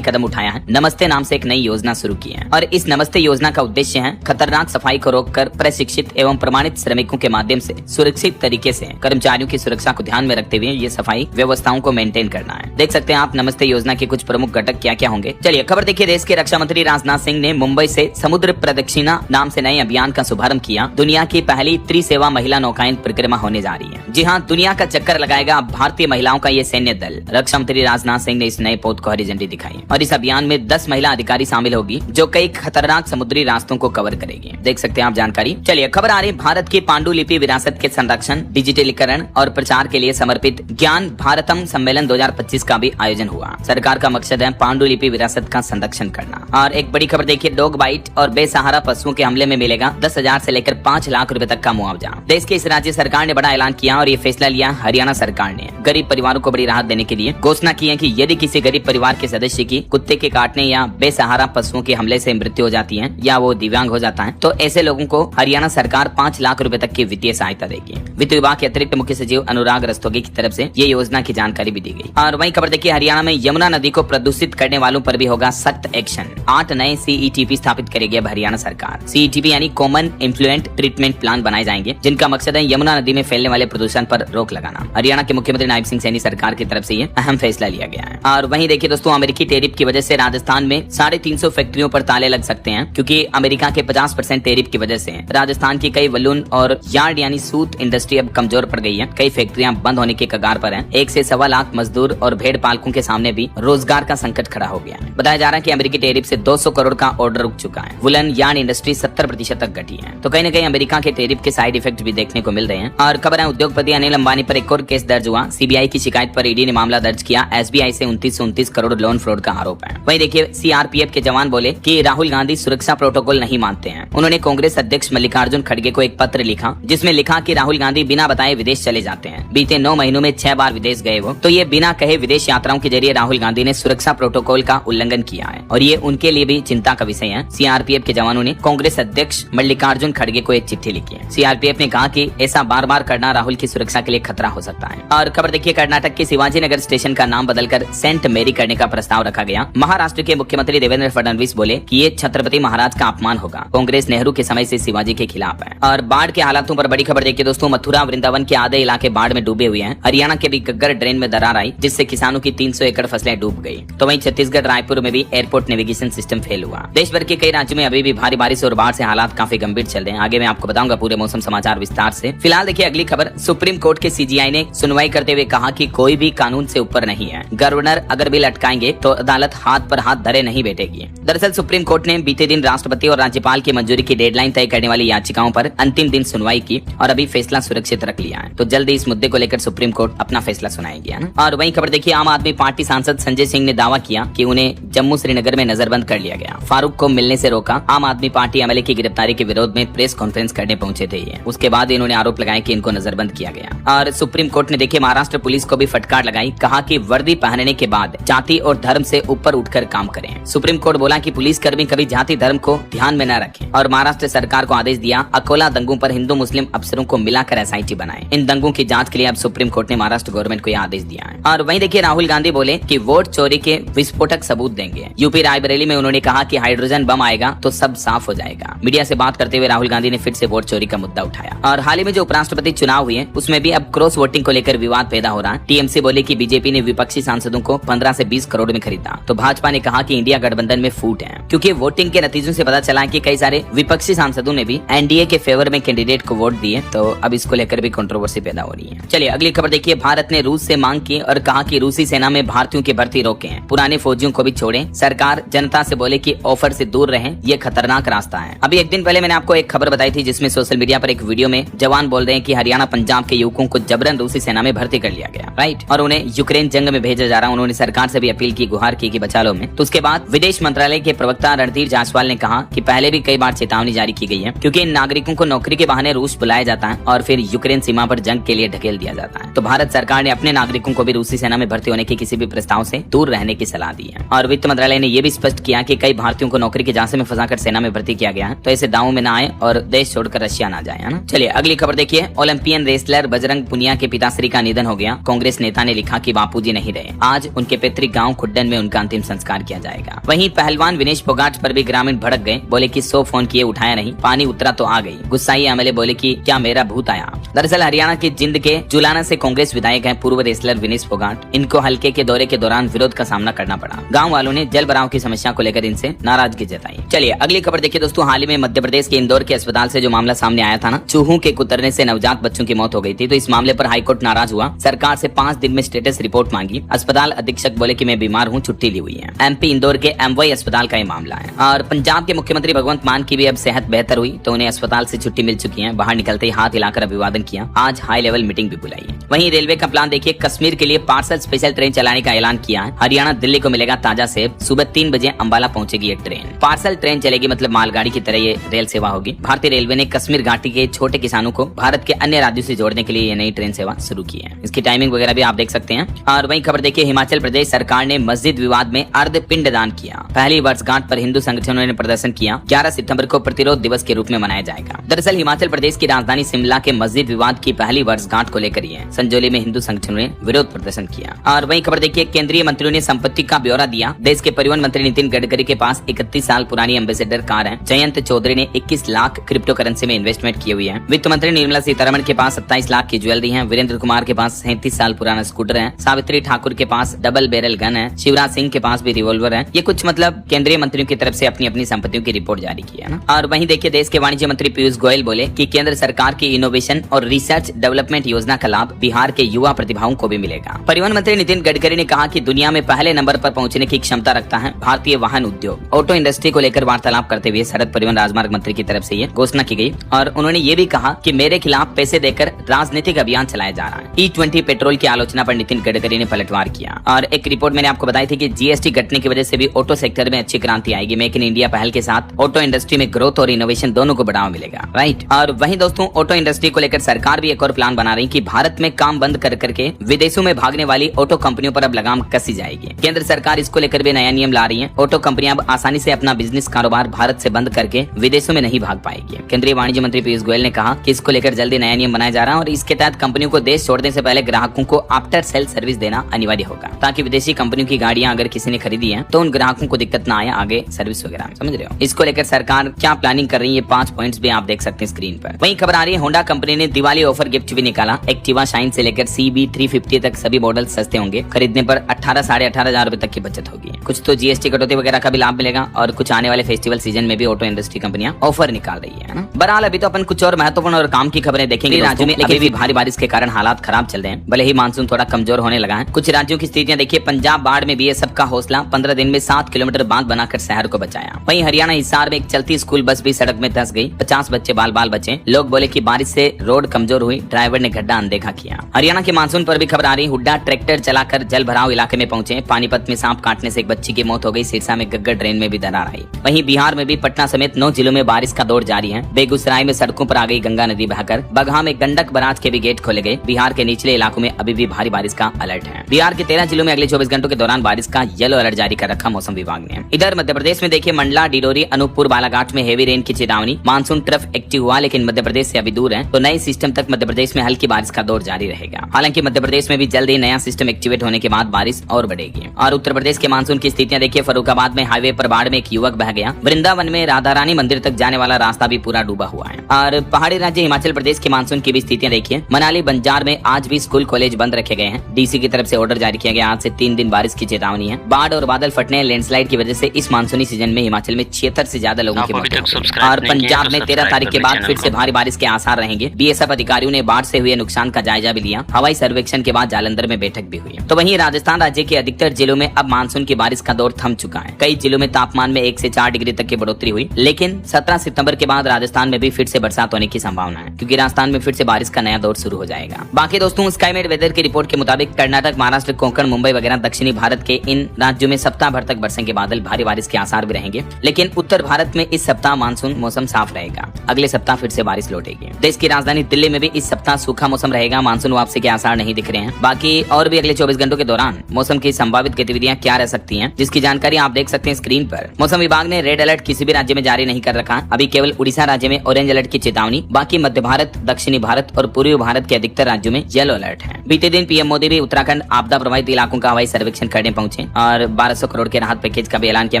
कदम उठाया है। नमस्ते नाम से एक नई योजना शुरू की है और इस नमस्ते योजना का उद्देश्य है खतरनाक सफाई को रोककर प्रशिक्षित एवं प्रमाणित श्रमिकों के माध्यम से सुरक्षित तरीके से कर्मचारियों की सुरक्षा को ध्यान में रखते हुए ये सफाई व्यवस्थाओं को मेंटेन करना है। देख सकते हैं आप नमस्ते योजना के कुछ प्रमुख घटक क्या क्या होंगे। चलिए खबर देखिए। देश के रक्षा मंत्री राजनाथ सिंह ने मुंबई से समुद्र प्रदक्षिणा नाम से नए अभियान का शुभारंभ किया। दुनिया की पहली त्रिसेवा महिला नौकायन परिक्रमा होने जा रही है। जी हाँ, दुनिया का चक्कर लगाएगा भारतीय महिलाओं का ये सैन्य दल। रक्षा मंत्री राजनाथ सिंह ने इस नए पोत को हरी झंडी दिखाई और इस अभियान में 10 महिला अधिकारी शामिल होगी जो कई खतरनाक समुद्री रास्तों को कवर करेगी। देख सकते हैं आप जानकारी। चलिए खबर आ रही भारत की पांडुलिपि विरासत के संरक्षण, डिजिटलीकरण और प्रचार के लिए समर्पित ज्ञान भारतम सम्मेलन 2025 का भी आयोजन हुआ। सरकार का मकसद है पांडुलिपि विरासत का संरक्षण करना। और एक बड़ी खबर देखिए, डॉग बाइट और बेसहारा पशुओं के हमले में मिलेगा 10,000 से लेकर 5 लाख रुपए तक का मुआवजा। देश के इस राज्य सरकार ने बड़ा ऐलान किया और ये फैसला लिया हरियाणा सरकार ने। गरीब परिवारों को बड़ी राहत देने के लिए घोषणा की है कि यदि किसी गरीब परिवार के सदस्य की कुत्ते के काटने या बेसहारा पशुओं के हमले से मृत्यु हो जाती है या वो दिव्यांग हो जाता है तो ऐसे लोगों को हरियाणा सरकार 5 लाख रुपए तक की वित्तीय सहायता देगी। वित्त विभाग के अतिरिक्त मुख्य सचिव अनुराग रस्तोगी की तरफ से ये योजना की जानकारी भी दी गई। और वहीं खबर देखिए, हरियाणा में यमुना नदी को प्रदूषित करने वालों पर भी होगा सख्त एक्शन। 8 नए CETP स्थापित करेगी अब हरियाणा सरकार। CETP यानी कॉमन इन्फ्लुएंट ट्रीटमेंट प्लान बनाए जाएंगे जिनका मकसद है यमुना नदी में फैलने वाले प्रदूषण पर रोक लगाना। हरियाणा के मुख्यमंत्री नायब सिंह सैनी सरकार की तरफ से ये अहम फैसला लिया गया है। और वहीं देखिए दोस्तों, अमेरिकी टैरिफ की वजह से राजस्थान में 350 फैक्ट्रियों पर ताले लग सकते हैं क्योंकि अमेरिका के 50% टैरिफ की वजह से राजस्थान की कई वलून और यार्ड यानी सूत इंडस्ट्री अब कमजोर पड़ गई है। कई फैक्ट्रियां बंद होने के कगार पर हैं। 1 से 1.25 लाख मजदूर और भेड़ पालकों के सामने भी रोजगार का संकट खड़ा हो गया है। बताया जा रहा है कि अमेरिकी टैरिफ से 200 करोड़ का ऑर्डर रुक चुका है। वुलन यार्ड इंडस्ट्री 70% तक घटी है। तो कहीं न कहीं अमेरिका के टैरिफ के साइड इफेक्ट भी देखने को मिल रहे हैं। और खबर है, उद्योगपति अनिल अंबानी पर एक और केस दर्ज हुआ। CBI की शिकायत पर ED ने मामला दर्ज किया। SBI से 29 करोड़ लोन फ्रॉड का आरोप है। वहीं देखिए, CRPF के जवान बोले कि राहुल गांधी सुरक्षा प्रोटोकॉल नहीं मानते हैं। उन्होंने कांग्रेस अध्यक्ष मल्लिकार्जुन खड़गे को एक पत्र लिखा जिसमें लिखा कि राहुल गांधी बिना बताए विदेश चले जाते हैं। बीते 9 महीनों में 6 बार विदेश गए वो। तो ये बिना कहे विदेश यात्राओं के जरिए राहुल गांधी ने सुरक्षा प्रोटोकॉल का उल्लंघन किया है और ये उनके लिए भी चिंता का विषय है। CRPF के जवानों ने कांग्रेस अध्यक्ष मल्लिकार्जुन खड़गे को एक चिट्ठी लिखी है। CRPF ने कहा कि ऐसा बार बार करना राहुल की सुरक्षा के लिए खतरा हो सकता है। और खबर देखिए, कर्नाटक के शिवाजी नगर स्टेशन का नाम बदलकर सेंट मेरी करने का प्रस्ताव रखा गया। महाराष्ट्र के मुख्यमंत्री देवेंद्र फडणवीस बोले कि ये छत्रपति महाराज का अपमान होगा। कांग्रेस नेहरू के समय से शिवाजी के खिलाफ है। और बाढ़ के हालातों पर बड़ी खबर देखिए दोस्तों, मथुरा वृंदावन के आधे इलाके बाढ़ में डूबे हुए हैं। हरियाणा के भी गग्गर ड्रेन में दरार आई जिससे किसानों की 300 एकड़ फसलें डूब गई। तो वहीं छत्तीसगढ़ रायपुर में भी एयरपोर्ट नेविगेशन सिस्टम फेल हुआ। देश भर के कई राज्यों में अभी भी भारी बारिश और बाढ़ से हालात काफी गंभीर चल रहे हैं। आगे मैं आपको बताऊंगा पूरे मौसम समाचार विस्तार से। फिलहाल देखिए अगली खबर, सुप्रीम कोर्ट के CGI ने सुनवाई करते हुए कहा कि कोई भी कानून से ऊपर नहीं है। गवर्नर अगर बिल अटकाएंगे तो अदालत हाथ पर हाथ धरे नहीं बैठेगी। दरअसल सुप्रीम कोर्ट ने बीते दिन राष्ट्रपति और राज्यपाल की मंजूरी की डेडलाइन तय करने वाली याचिकाओं पर अंतिम दिन सुनवाई की और अभी फैसला सुरक्षित रख लिया है। तो जल्दी इस मुद्दे को लेकर सुप्रीम कोर्ट अपना फैसला सुनाएगी, है ना। और वहीं खबर देखिए, आम आदमी पार्टी सांसद संजय सिंह ने दावा किया कि उन्हें जम्मू श्रीनगर में नजरबंद कर लिया गया। फारूक को मिलने से रोका। आम आदमी पार्टी MLA की गिरफ्तारी के विरोध में प्रेस कॉन्फ्रेंस करने पहुंचे थे। उसके बाद इन्होंने आरोप लगाया कि इनको नजरबंद किया गया। और सुप्रीम कोर्ट ने देखिए महाराष्ट्र पुलिस को भी फटकार लगाई। कहा कि वर्दी पहनने के बाद जाति और धर्म से ऊपर उठकर काम करें। सुप्रीम कोर्ट बोला कि पुलिस कर्मी कभी जाति धर्म को ध्यान में न रखें। और महाराष्ट्र सरकार को आदेश दिया अकोला दंगों पर हिंदू मुस्लिम अफसरों को मिलाकर SIT बनाए। इन दंगों की जांच के लिए अब सुप्रीम कोर्ट ने महाराष्ट्र गवर्नमेंट को यह आदेश दिया है। और वहीं देखिए राहुल गांधी बोले कि वोट चोरी के विस्फोटक सबूत देंगे। यूपी रायबरेली में उन्होंने कहा कि हाइड्रोजन बम आएगा तो सब साफ हो जाएगा। मीडिया से बात करते हुए राहुल गांधी ने फिर से वोट चोरी का मुद्दा उठाया। और हाल ही में जो उपराष्ट्रपति चुनाव हुए उसमें भी अब क्रॉस वोटिंग को लेकर विवाद पैदा हो रहा है। TMC बोले कि बीजेपी ने विपक्षी सांसदों को 15 से 20 करोड़ में खरीदा। तो भाजपा ने कहा कि इंडिया गठबंधन में फूट है क्योंकि वोटिंग के नतीजों से पता चला कि कई सारे विपक्षी सांसदों ने भी NDA के फेवर में कैंडिडेट को वोट दिए। तो अब इसको लेकर भी कंट्रोवर्सी पैदा हो रही है। चलिए अगली खबर देखिए, भारत ने रूस से मांग की और कहा कि रूसी सेना में भारतीयों की भर्ती रोकें, पुराने फौजियों को भी छोड़ें। सरकार जनता से बोले कि ऑफर से दूर रहें, ये खतरनाक रास्ता है। अभी एक दिन पहले मैंने आपको एक खबर बताई थी जिसमें सोशल मीडिया पर एक वीडियो में जवान बोल रहे हैं कि हरियाणा पंजाब के युवकों को जबरन रूसी सेना में भर्ती कर लिया गया, राइट, और उन्हें यूक्रेन जंग में भेजा जा रहा। उन्होंने सरकार से भी अपील की, गुहार की कि बचा लो में। तो उसके बाद विदेश मंत्रालय के प्रवक्ता रणधीर जायसवाल ने कहा कि पहले भी कई बार चेतावनी जारी की गई है क्योंकि इन नागरिकों को नौकरी के बहाने रूस बुलाया जाता है और फिर यूक्रेन सीमा पर जंग के लिए ढकेल दिया जाता है। तो भारत सरकार ने अपने नागरिकों को भी रूसी सेना में भर्ती होने के किसी भी प्रस्ताव से दूर रहने की सलाह दी है। और वित्त मंत्रालय ने यह भी स्पष्ट किया कि कई भारतीयों को नौकरी के झांसे में फंसाकर सेना में भर्ती किया गया है। तो ऐसे दावों में न आए और देश छोड़कर रशिया न जाए, है ना। चलिए अगली खबर देखिए, ओलंपियन रेसलर बजरंग पुनिया के पिताश्री का निधन हो गया। कांग्रेस नेता ने लिखा कि बापूजी नहीं नहीं रहे। आज उनके पैतृक गांव खुड्डन में उनका अंतिम संस्कार किया जाएगा। वहीं पहलवान विनेश फोगाट पर भी ग्रामीण भड़क गए, बोले कि 100 फोन किए उठाया नहीं, पानी उतरा तो आ गई। गुस्साई एमएलए बोले कि क्या मेरा भूत आया। दरअसल हरियाणा के जिंद के जुलाना से कांग्रेस विधायक हैं पूर्व रेसलर विनेश फोगाट। इनको हल्के के दौरे के दौरान विरोध का सामना करना पड़ा। गाँव वालों ने जल भराव की समस्या को लेकर इनसे नाराजगी जताई। चलिए अगली खबर देखिए दोस्तों। हाल ही में मध्य प्रदेश के इंदौर के अस्पताल से जो मामला सामने आया था ना, चूहों के कुतरने से नवजात बच्चों की मौत हो गई थी, तो इस मामले पर हाईकोर्ट नाराज हुआ, सरकार से 5 दिन में स्टेटस रिपोर्ट मांगी। अस्पताल अधीक्षक बोले कि मैं बीमार हूँ, छुट्टी ली हुई है। एमपी इंदौर के एमवाई अस्पताल का ये मामला है। और पंजाब के मुख्यमंत्री भगवंत मान की भी अब सेहत बेहतर हुई, तो उन्हें अस्पताल से छुट्टी मिल चुकी है। बाहर निकलते ही हाथ हिलाकर अभिवादन किया। आज हाई लेवल मीटिंग भी बुलाई है। वहीं रेलवे का प्लान देखिए, कश्मीर के लिए पार्सल स्पेशल ट्रेन चलाने का ऐलान किया है। हरियाणा दिल्ली को मिलेगा ताजा सेब। सुबह 3 बजे अंबाला पहुंचेगी ये ट्रेन। पार्सल ट्रेन चलेगी, मतलब मालगाड़ी की तरह ये रेल सेवा होगी। भारतीय रेलवे ने कश्मीर घाटी के छोटे किसानों को भारत के अन्य राज्यों से जोड़ने के लिए ये नई ट्रेन सेवा शुरू की है। इसकी टाइमिंग वगैरह भी आप देख सकते हैं। और वहीं खबर देखिए, हिमाचल प्रदेश सरकार ने मस्जिद विवाद में अर्ध पिंडदान किया। पहली वर्षगांठ पर हिंदू संगठनों ने प्रदर्शन किया। 11 सितंबर को प्रतिरोध दिवस के रूप में मनाया जाएगा। दरअसल हिमाचल प्रदेश की राजधानी शिमला के मस्जिद विवाद की पहली वर्षगांठ को लेकर संजौली में हिंदू संगठनों ने विरोध प्रदर्शन किया। और वहीं खबर देखिए, केंद्रीय मंत्रियों ने संपत्ति का ब्यौरा दिया। देश के परिवहन मंत्री नितिन गडकरी के पास 31 साल पुरानी एम्बेसडर कार है। जयंत चौधरी ने 21 लाख क्रिप्टो करेंसी में इन्वेस्टमेंट की हुई है। वित्त मंत्री निर्मला सीतारमण के पास 27 लाख की ज्वेलरी है। वीरेंद्र कुमार के पास 37 साल पुराना स्कूटर है। सावित्री ठाकुर के पास डबल बैरल गन है। शिवराज सिंह के पास भी रिवॉल्वर है। ये कुछ मतलब केंद्रीय मंत्रियों की तरफ से अपनी अपनी संपत्तियों की रिपोर्ट जारी की है ना। और वहीं देखिए, देश के वाणिज्य मंत्री पीयूष गोयल बोले कि केंद्र सरकार की इनोवेशन और रिसर्च डेवलपमेंट योजना का लाभ बिहार के युवा प्रतिभाओं को भी मिलेगा। परिवहन मंत्री नितिन गडकरी ने कहा कि दुनिया में पहले नंबर पर पहुंचने की क्षमता रखता है भारतीय वाहन उद्योग। ऑटो इंडस्ट्री को लेकर वार्तालाप करते हुए सड़क परिवहन राजमार्ग मंत्री की तरफ से ये घोषणा की गई। और उन्होंने ये भी कहा कि मेरे खिलाफ पैसे देकर राजनीतिक अभियान चलाया जा रहा है। E20 पेट्रोल की आलोचना पर नितिन गडकरी ने पलटवार किया। और एक रिपोर्ट मैंने आपको बताई थी कि जीएसटी घटने की वजह से भी ऑटो सेक्टर में अच्छी क्रांति आएगी। मेक इन इंडिया पहल के साथ ऑटो इंडस्ट्री में ग्रोथ और इनोवेशन दोनों को बढ़ावा मिलेगा, राइट। और वहीं दोस्तों, ऑटो इंडस्ट्री को लेकर सरकार भी एक और प्लान बना रही कि भारत में काम बंद कर करके विदेशों में भागने वाली ऑटो कंपनियों पर अब लगाम कसी जाएगी। केंद्र सरकार इसको लेकर भी नया नियम ला रही है। ऑटो कंपनियां अब आसानी से अपना बिजनेस कारोबार भारत से बंद करके विदेशों में नहीं भाग पाएगी। केंद्रीय वाणिज्य मंत्री पीयूष गोयल ने कहा कि इसको लेकर जल्दी नया नियम बनाया जा रहा है और इसके तहत कंपनियों को देश छोड़ने से पहले ग्राहकों को आफ्टर सेल सर्विस देना अनिवार्य होगा, ताकि विदेशी कंपनियों की गाड़ियां अगर किसी ने खरीदी है तो उन ग्राहकों को दिक्कत ना आए आगे सर्विस वगैरह, समझ रहे हो। इसको लेकर सरकार क्या प्लानिंग कर रही है, 5 पॉइंट्स भी आप देख सकते हैं स्क्रीन पर। वहीं खबर आ रही है, होंडा कंपनी ने दिवाली ऑफर गिफ्ट भी निकाला। एक्टिवा शाइन से लेकर CB350 तक सभी मॉडल सस्ते होंगे। खरीदने पर 18 साढ़े 18,000 रुपए तक की बचत होगी। कुछ तो जीएसटी कटौती वगैरह का भी लाभ मिलेगा और कुछ आने वाले फेस्टिवल सीजन में भी ऑटो इंडस्ट्री कंपनियां ऑफर निकाल रही है ना। बहरहाल अभी तो अपन कुछ और महत्वपूर्ण और काम की खबरें देखेंगे। राज्यों में अभी भी भारी बारिश के कारण हालात खराब चल रहे हैं, भले ही मानसून थोड़ा कमजोर होने लगा है। कुछ राज्यों की स्थितियां देखिए, पंजाब बाढ़ में बीएसएफ का हौसला, 15 दिन में 7 किलोमीटर बांध बनाकर शहर को बचाया। वहीं हरियाणा हिसार में एक चलती स्कूल बस भी सड़क में धंस गई, 50 बच्चे बाल बाल बचे। लोग बोले कि बारिश से रोड कमजोर हुई, ड्राइवर ने गड्ढा अनदेखा किया। हरियाणा के मानसून पर भी खबर आ रही, हुड्डा ट्रैक्टर चलाकर जल भराव इलाके में पहुंचे। पानीपत में सांप काटने से एक बच्ची की मौत हो गई। सिरसा में गग्गर ड्रेन में भी दरार आई। वहीं बिहार में भी पटना समेत 9 जिलों में बारिश का दौर जारी है। बेगूसराय में सड़कों पर आ गई गंगा नदी बहकर। बगहा में गंडक बराज के भी गेट खोले गए। बिहार के निचले इलाकों में अभी भी भारी बारिश का अलर्ट है। बिहार के 13 जिलों में अगले 24 घंटों के दौरान बारिश का येलो अलर्ट जारी कर रखा मौसम विभाग ने। इधर मध्य प्रदेश में देखिए, मंडला, डिडोरी, अनूपपुर, बालाघाट में हेवी रेन की चेतावनी। मानसून ट्रफ एक्टिव हुआ लेकिन मध्य प्रदेश से अभी दूर है, तो नए सिस्टम तक मध्य प्रदेश में हल्की बारिश का दौर जारी रहेगा। हालांकि मध्य प्रदेश में भी जल्द ही नया सिस्टम एक्टिवेट होने के बाद बारिश और बढ़ेगी। और उत्तर प्रदेश के मानसून की स्थितियां देखिए, फर्रुखाबाद में हाईवे पर बाढ़ में एक युवक बह गया। वृंदावन में राधा रानी मंदिर तक जाने वाला रास्ता भी पूरा डूबा हुआ है। और पहाड़ी राज्य हिमाचल प्रदेश के मानसून की भी स्थितियां देखिए, मनाली, बंजार में आज भी स्कूल कॉलेज बंद रखे गए हैं। डीसी की तरफ से ऑर्डर जारी किया गया। आज से 3 दिन बारिश की चेतावनी है। बाढ़ और बादल फटने, लैंडस्लाइड की वजह से इस मानसूनी सीजन में हिमाचल में 76 से ज्यादा लोगों की मौत हुई। और पंजाब में 13 तारीख के बाद फिर से भारी बारिश के आसार रहेंगे। बीएसएफ अधिकारियों ने बाढ़ से हुए नुकसान का जायजा भी लिया। हवाई सर्वेक्षण के बाद जालंधर में बैठक भी हुई। तो वहीं राजस्थान राज्य के अधिकतर जिलों में अब मानसून की बारिश का दौर थम चुका है। कई जिलों में तापमान में 1 से 4 डिग्री तक की बढ़ोतरी हुई, लेकिन 17 सितंबर के बाद राजस्थान में भी फिर से बरसात होने की संभावना है, क्योंकि राजस्थान में फिर से बारिश का नया दौर शुरू हो जाएगा। बाकी दोस्तों, स्काईमेट वेदर की रिपोर्ट के मुताबिक कर्नाटक, महाराष्ट्र, कोंकण, मुंबई वगैरह दक्षिणी भारत के इन राज्यों में सप्ताह भर तक बरसेंगे बादल। भारी बारिश के आसार भी रहेंगे, लेकिन उत्तर भारत में इस सप्ताह मानसून मौसम साफ रहेगा। अगले सप्ताह फिर से बारिश लौटेगी। देश की राजधानी दिल्ली में भी इस सप्ताह सूखा मौसम रहेगा। मानसून वापसी के आसार नहीं दिख रहे हैं। बाकी और भी अगले 24 घंटों के दौरान मौसम की संभावित गतिविधियां क्या रह सकती हैं, जिसकी जानकारी आप देख सकते हैं स्क्रीन पर। मौसम विभाग ने रेड अलर्ट किसी भी राज्य में जारी नहीं कर रखा। अभी केवल उड़ीसा राज्य में ऑरेंज अलर्ट की चेतावनी। बाकी मध्य भारत, दक्षिणी भारत और पूर्वी भारत के अधिकतर राज्यों में येलो अलर्ट है। बीते दिन पीएम मोदी भी उत्तराखंड आपदा प्रभावित इलाकों का हवाई सर्वेक्षण करने पहुंचे और 1200 करोड़ के राहत पैकेज का भी ऐलान किया,